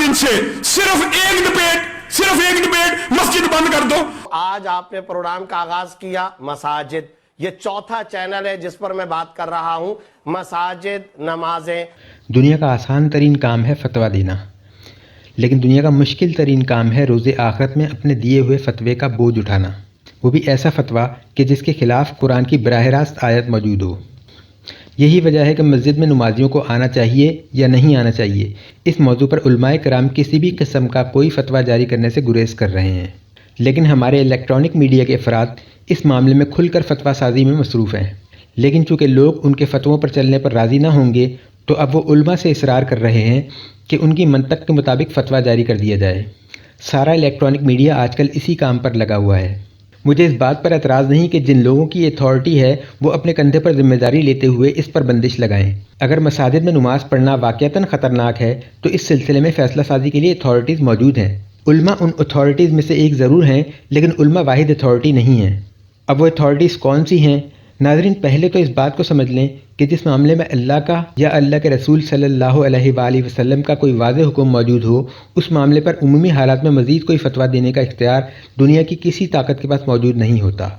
दिन से सिर्फ एक डिबेट मस्जिद बंद कर दो। आज आपने प्रोग्राम का आगाज किया मसाजिद, ये चौथा चैनल है जिस पर मैं बात कर रहा हूं, मसाजिद, नमाजें। दुनिया का आसान तरीन काम है फतवा देना, लेकिन दुनिया का मुश्किल तरीन काम है रोज़े आखिरत में अपने दिए हुए फतवे का बोझ उठाना, वो भी ऐसा फतवा कि जिसके खिलाफ कुरान की बराह रास्त आयत मौजूद हो। यही वजह है कि मस्जिद में नमाजियों को आना चाहिए या नहीं आना चाहिए, इस मौजू पर उलमाए कराम किसी भी किस्म का कोई फतवा जारी करने से गुरेज कर रहे हैं। लेकिन हमारे इलेक्ट्रॉनिक मीडिया के अफराद इस मामले में खुलकर फतवा साजी में मसरूफ़ हैं। लेकिन चूँकि लोग उनके फतवों पर चलने पर राज़ी ना होंगे, तो अब वो उलमा से इसरार कर रहे हैं कि उनकी मंतक के मुताबिक फ़तवा जारी कर दिया जाए। सारा इलेक्ट्रॉनिक मीडिया आजकल इसी काम पर लगा हुआ है। मुझे इस बात पर एतराज़ नहीं कि जिन लोगों की अथॉरिटी है वो अपने कंधे पर जिम्मेदारी लेते हुए इस पर बंदिश लगाएं। अगर मसाजिद में नमाज पढ़ना वाक़यतन ख़तरनाक है तो इस सिलसिले में फ़ैसला साजी के लिए अथॉरिटीज़ मौजूद हैं। उलमा उन अथॉरिटीज़ में से एक ज़रूर हैं, लेकिन उलमा वाहिद अथॉरिटी नहीं है। अब वो अथॉरिटीज़ कौन सी हैं? नाज़रीन, पहले तो इस बात को समझ लें कि जिस मामले में अल्लाह का या अल्लाह के रसूल सल्लल्लाहु अलैहि वसल्लम का कोई वाज़ेह हुक्म मौजूद हो, उस मामले पर उमूमी हालात में मज़ीद कोई फतवा देने का इख्तियार दुनिया की किसी ताकत के पास मौजूद नहीं होता।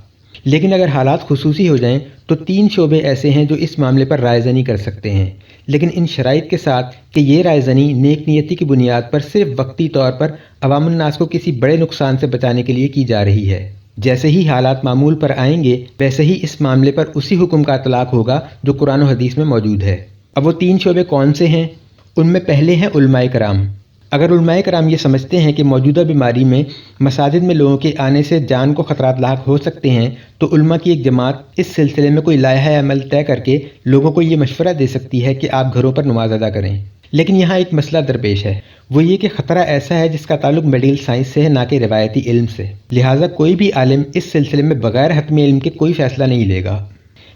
लेकिन अगर हालात खुसूसी हो जाएं तो 3 शोबे ऐसे हैं जो इस मामले पर रायज़नी कर सकते हैं, लेकिन इन शराइत के साथ कि ये रायज़नी नेक नियति की बुनियाद पर सिर्फ वक्ती तौर पर अवामुन नास को किसी बड़े नुकसान से बचाने के लिए की जा रही है। जैसे ही हालात मामूल पर आएंगे वैसे ही इस मामले पर उसी हुक्म का इतलाक़ होगा जो कुरान और हदीस में मौजूद है। अब वो 3 शोबे कौन से हैं? उनमें पहले हैं उलमाए कराम। अगर उलमाए कराम ये समझते हैं कि मौजूदा बीमारी में मसाजिद में लोगों के आने से जान को ख़तरात लाक हो सकते हैं, तो उलमा की एक जमात इस सिलसिले में कोई लायहा अमल तय करके लोगों को ये मशवरा दे सकती है कि आप घरों पर नमाज अदा करें। लेकिन यहाँ एक मसला दरपेश है, वो ये कि ख़तरा ऐसा है जिसका ताल्लुक मेडिकल साइंस से है, ना कि रिवायती इल्म से। लिहाजा कोई भी आलिम इस सिलसिले में बग़ैर हतमी इल्म के कोई फ़ैसला नहीं लेगा।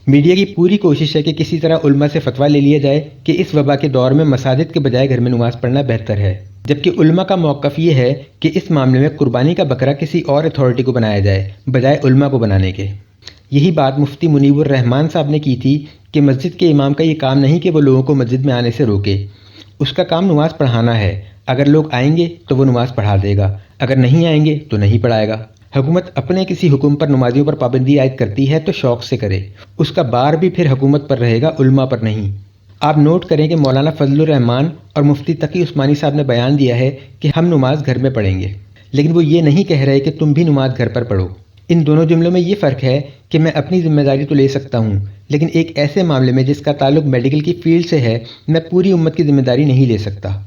मीडिया की पूरी कोशिश है कि किसी तरह उलमा से फतवा ले लिया जाए कि इस वबा के दौर में मसाजिद के बजाय घर में नमाज पढ़ना बेहतर है, जबकि उलमा का मौक़िफ़ ये है कि इस मामले में कुर्बानी का बकरा किसी और अथॉरिटी को बनाया जाए बजाय उलमा को बनाने के। यही बात मुफ्ती मुनीबुर रहमान साहब ने की थी कि मस्जिद के इमाम का ये काम नहीं कि वो लोगों को मस्जिद में आने से रोके, उसका काम नमाज़ पढ़ाना है। अगर लोग आएंगे तो वो नमाज़ पढ़ा देगा, अगर नहीं आएंगे तो नहीं पढ़ाएगा। हुकूमत अपने किसी हुक्म पर नमाजियों पर पाबंदी आयद करती है तो शौक़ से करे, उसका बार भी फिर हुकूमत पर रहेगा, उलमा पर नहीं। आप नोट करें कि मौलाना फजलुर रहमान और मुफ्ती तकी उस्मानी साहब ने बयान दिया है कि हम नमाज घर में पढ़ेंगे, लेकिन वो ये नहीं कह रहे कि तुम भी नमाज घर पर पढ़ो। इन दोनों जुमलों में ये फ़र्क है कि मैं अपनी ज़िम्मेदारी तो ले सकता हूँ, लेकिन एक ऐसे मामले में जिसका ताल्लुक मेडिकल की फ़ील्ड से है, मैं पूरी उम्मत की ज़िम्मेदारी नहीं ले सकता।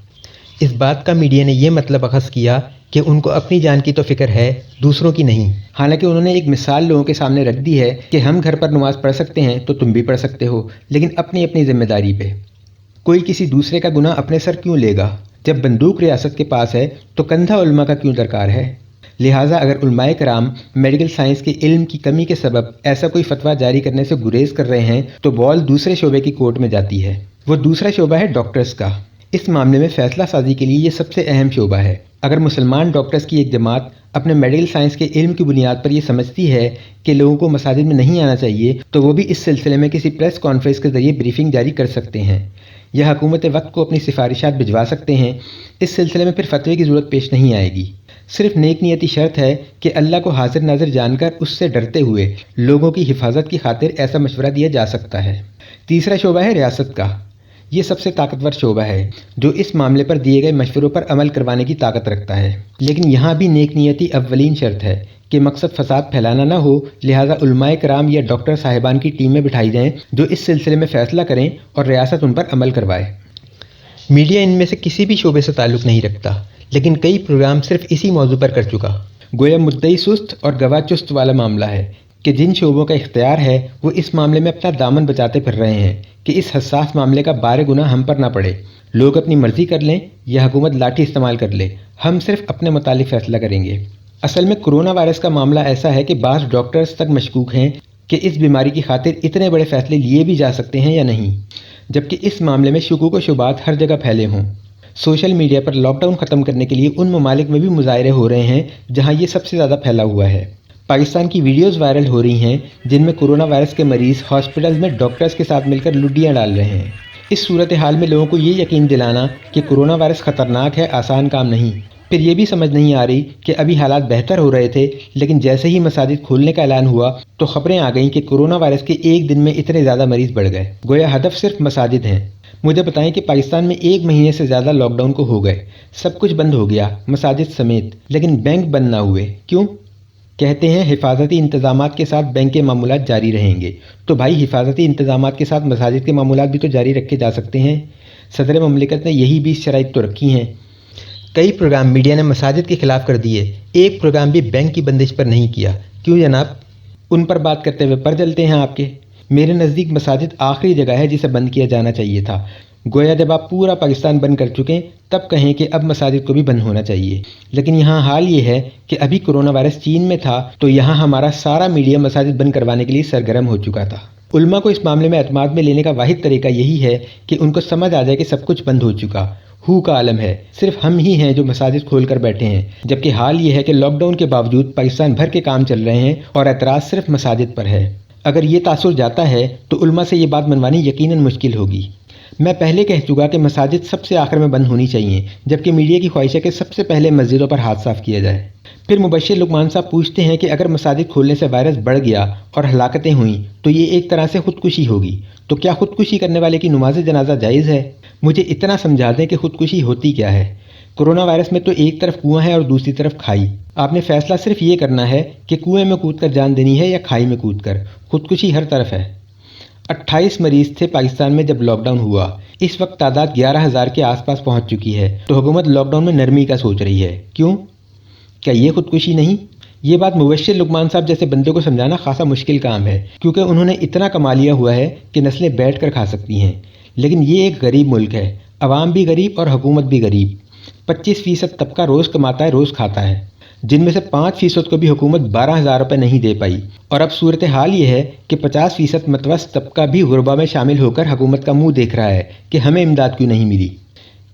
इस बात का मीडिया ने यह मतलब अख़ज़ किया कि उनको अपनी जान की तो फ़िक्र है, दूसरों की नहीं। हालांकि उन्होंने एक मिसाल लोगों के सामने रख दी है कि हम घर पर नमाज़ पढ़ सकते हैं तो तुम भी पढ़ सकते हो, लेकिन अपनी अपनी ज़िम्मेदारी पे। कोई किसी दूसरे का गुनाह अपने सर क्यों लेगा? जब बंदूक रियासत के पास है तो कंधा उलमा का क्यों दरकार है? लिहाजा अगर उलमाए कराम मेडिकल साइंस के इल्म की कमी के सबब ऐसा कोई फतवा जारी करने से गुरेज कर रहे हैं तो बॉल दूसरे शोबे की कोर्ट में जाती है। वो दूसरा शोबा है डॉक्टर्स का। इस मामले में फ़ैसला साजी के लिए ये सबसे अहम शोबा है। अगर मुसलमान डॉक्टर्स की एक जमात अपने मेडिकल साइंस के इल्म की बुनियाद पर यह समझती है कि लोगों को मसाजिद में नहीं आना चाहिए, तो वो भी इस सिलसिले में किसी प्रेस कॉन्फ्रेंस के ज़रिए ब्रीफिंग जारी कर सकते हैं या हुकूमत वक्त को अपनी सिफारिशात भिजवा सकते हैं। इस सिलसिले में फिर फतवे की ज़रूरत पेश नहीं आएगी। सिर्फ नेक नियती शर्त है कि अल्लाह को हाजिर नाजिर जानकर उससे डरते हुए लोगों की हिफाजत की खातिर ऐसा मशवरा दिया जा सकता है। तीसरा शोबा है रियासत का। ये सबसे ताकतवर शोबा है जो इस मामले पर दिए गए मशवरों पर अमल करवाने की ताकत रखता है। लेकिन यहाँ भी नेक नियती अव्वलीन शर्त है कि मकसद फसाद फैलाना ना हो। लिहाजा उलमाए कराम या डॉक्टर साहिबान की टीमें बिठाई जाएँ जो इस सिलसिले में फ़ैसला करें और रियासत उन पर अमल करवाए। मीडिया इनमें से किसी भी शोबे से ताल्लुक़ नहीं रखता, लेकिन कई प्रोग्राम सिर्फ इसी मौजू पर कर चुका। गोया मुद्दई सुस्त और गवाह चुस्त वाला मामला है कि जिन शोबों का इख्तियार है वो इस मामले में अपना दामन बचाते फिर रहे हैं कि इस हसास मामले का बार गुनाह हम पर ना पड़े। लोग अपनी मर्ज़ी कर लें या हुकूमत लाठी इस्तेमाल कर ले, हम सिर्फ अपने मुतालिक फ़ैसला करेंगे। असल में कोरोना वायरस का मामला ऐसा है कि बाज़ डॉक्टर्स तक मशकूक हैं कि इस बीमारी की खातिर इतने बड़े फ़ैसले लिए भी जा सकते हैं या नहीं, जबकि इस मामले में शुकूक व शुबात हर जगह फैले हों। सोशल मीडिया पर लॉकडाउन ख़त्म करने के लिए उन ममालिक में भी मुजाहरे हो रहे हैं जहाँ ये सबसे ज़्यादा फैला हुआ है। पाकिस्तान की वीडियोज़ वायरल हो रही हैं जिनमें कोरोना वायरस के मरीज़ हॉस्पिटल में डॉक्टर्स के साथ मिलकर लुड्डियाँ डाल रहे हैं। اس صورتحال میں لوگوں کو یہ یقین دلانا کہ کرونا وائرس خطرناک ہے آسان کام نہیں۔ پھر یہ بھی سمجھ نہیں آ رہی کہ ابھی حالات بہتر ہو رہے تھے، لیکن جیسے ہی مساجد کھولنے کا اعلان ہوا تو خبریں آ گئیں کہ کرونا وائرس کے ایک دن میں اتنے زیادہ مریض بڑھ گئے، گویا ہدف صرف مساجد ہیں۔ مجھے بتائیں کہ پاکستان میں 1 مہینے سے زیادہ لاک ڈاؤن کو ہو گئے، سب کچھ بند ہو گیا، مساجد سمیت، لیکن بینک بند نہ ہوئے، کیوں؟ کہتے ہیں حفاظتی انتظامات کے ساتھ بینک کے معاملات جاری رہیں گے، تو بھائی حفاظتی انتظامات کے ساتھ مساجد کے معاملات بھی تو جاری رکھے جا سکتے ہیں۔ صدر مملکت نے یہی 20 شرائط تو رکھی ہیں۔ کئی پروگرام میڈیا نے مساجد کے خلاف کر دیے، ایک پروگرام بھی بینک کی بندش پر نہیں کیا، کیوں جناب؟ ان پر بات کرتے ہوئے پر جلتے ہیں آپ کے۔ میرے نزدیک مساجد آخری جگہ ہے جسے بند کیا جانا چاہیے تھا، گویا جب آپ پورا پاکستان بند کر چکے تب کہیں کہ اب مساجد کو بھی بند ہونا چاہیے، لیکن یہاں حال یہ ہے کہ ابھی کرونا وائرس چین میں تھا تو یہاں ہمارا سارا میڈیا مساجد بند کروانے کے لیے سرگرم ہو چکا تھا۔ علماء کو اس معاملے میں اعتماد میں لینے کا واحد طریقہ یہی ہے کہ ان کو سمجھ آ جائے کہ سب کچھ بند ہو چکا، ہو کا عالم ہے، صرف ہم ہی ہیں جو مساجد کھول کر بیٹھے ہیں، جبکہ حال یہ ہے کہ لاک ڈاؤن کے باوجود پاکستان بھر کے کام چل رہے ہیں اور اعتراض صرف مساجد پر ہے۔ اگر یہ تاثر جاتا ہے تو علماء سے یہ بات منوانی یقیناً مشکل ہوگی۔ میں پہلے کہہ چکا کہ مساجد سب سے آخر میں بند ہونی چاہیے، جبکہ میڈیا کی خواہش ہے کہ سب سے پہلے مسجدوں پر ہاتھ صاف کیا جائے۔ پھر مبشر لقمان صاحب پوچھتے ہیں کہ اگر مساجد کھولنے سے وائرس بڑھ گیا اور ہلاکتیں ہوئیں تو یہ ایک طرح سے خودکشی ہوگی، تو کیا خودکشی کرنے والے کی نماز جنازہ جائز ہے؟ مجھے اتنا سمجھا دیں کہ خودکشی ہوتی کیا ہے۔ کرونا وائرس میں تو ایک طرف کنواں ہے اور دوسری طرف کھائی، آپ نے فیصلہ صرف یہ کرنا ہے کہ کنویں میں کود کر جان دینی ہے یا کھائی میں کود کر، خودکشی ہر طرف ہے۔ 28 مریض تھے پاکستان میں جب لاک ڈاؤن ہوا، اس وقت تعداد 11,000 کے آس پاس پہنچ چکی ہے، تو حکومت لاک ڈاؤن میں نرمی کا سوچ رہی ہے، کیوں؟ کیا یہ خودکشی نہیں؟ یہ بات مبشر لقمان صاحب جیسے بندے کو سمجھانا خاصا مشکل کام ہے، کیونکہ انہوں نے اتنا کما لیا ہوا ہے کہ نسلیں بیٹھ کر کھا سکتی ہیں، لیکن یہ ایک غریب ملک ہے، عوام بھی غریب اور حکومت بھی غریب۔ 25% طبقہ روز کماتا ہے، روز کھاتا ہے، جن میں سے 5% کو بھی حکومت 12,000 روپے نہیں دے پائی، اور اب صورتحال یہ ہے کہ 50% متوسط طبقہ بھی غربا میں شامل ہو کر حکومت کا منہ دیکھ رہا ہے کہ ہمیں امداد کیوں نہیں ملی۔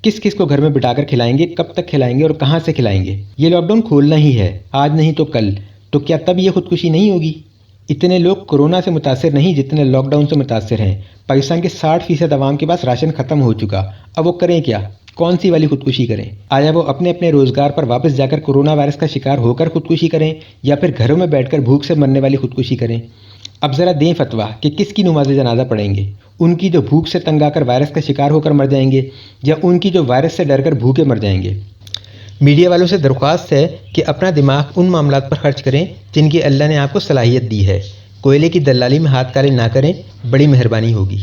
کس کس کو گھر میں بٹھا کر کھلائیں گے، کب تک کھلائیں گے اور کہاں سے کھلائیں گے؟ یہ لاک ڈاؤن کھولنا ہی ہے، آج نہیں تو کل، تو کیا تب یہ خودکشی نہیں ہوگی؟ اتنے لوگ کورونا سے متاثر نہیں جتنے لاک ڈاؤن سے متاثر ہیں۔ پاکستان کے 60% عوام کے پاس راشن ختم ہو چکا، اب وہ کریں کیا؟ کون سی والی خودکشی کریں؟ آیا وہ اپنے اپنے روزگار پر واپس جا کر کورونا وائرس کا شکار ہو کر خودکشی کریں، یا پھر گھروں میں بیٹھ کر بھوک سے مرنے والی خودکشی کریں؟ اب ذرا دیں فتویٰ کہ کس کی نماز جنازہ پڑھیں گے، ان کی جو بھوک سے تنگ آ کر وائرس کا شکار ہو کر مر جائیں گے، یا ان کی جو وائرس سے ڈر کر بھوکے مر جائیں گے؟ میڈیا والوں سے درخواست ہے کہ اپنا دماغ ان معاملات پر خرچ کریں جن کی اللہ نے آپ کو صلاحیت دی ہے، کوئلے کی دلالی میں ہاتھ کالے نہ کریں، بڑی مہربانی ہوگی۔